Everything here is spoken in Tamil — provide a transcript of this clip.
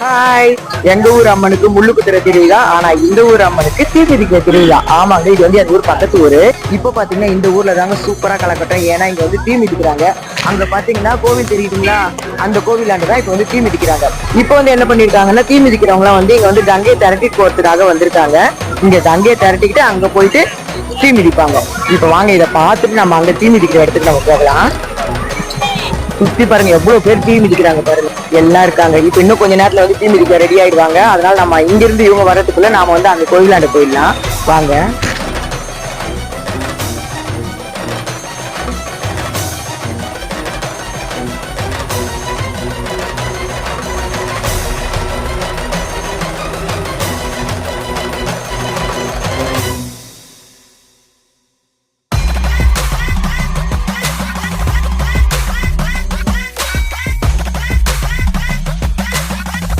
ஹாய். எங்க ஊர் அம்மனுக்கு முள்ளு குத்துற திருவிழா, ஆனா இந்த ஊர் அம்மனுக்கு தீ மிதிக்கிற திருவிழா. ஆமாங்க, இது வந்து எங்க ஊர் பக்கத்து ஊரு. இப்ப பாத்தீங்கன்னா இந்த ஊர்ல தாங்க சூப்பரா கலக்கட்டும். ஏன்னா இங்க வந்து தீ மிதிக்கிறாங்க. அங்க பாத்தீங்கன்னா கோவில் தெரியுதுங்களா, அந்த கோவிலாண்டுதான் இப்ப வந்து தீ மிதிக்கிறாங்க. இப்ப வந்து என்ன பண்ணிருக்காங்கன்னா, தீ மிதிக்கிறவங்க எல்லாம் வந்து இங்க வந்து கங்கையை திரட்டிட்டு போறதுக்காக வந்திருக்காங்க. இங்க கங்கையை திரட்டிக்கிட்டு அங்க போயிட்டு தீ மிதிப்பாங்க. இப்ப வாங்க இதை பார்த்துட்டு நம்ம அங்க தீ மிதிக்கிற இடத்துக்கு நம்ம போகலாம். சுத்தி பாருங்க எவ்வளவு பேர் தீ மிதிக்கிறாங்க பாருங்க, எல்லாம் இருக்காங்க. இப்ப இன்னும் கொஞ்ச நேரத்துல வந்து தீ மிதிக்க ரெடி ஆயிடுவாங்க. அதனால நம்ம இங்க இருந்து இவங்க வர்றதுக்குள்ள நாம வந்து அந்த கோயிலாண்ட போயிடலாம் வாங்க.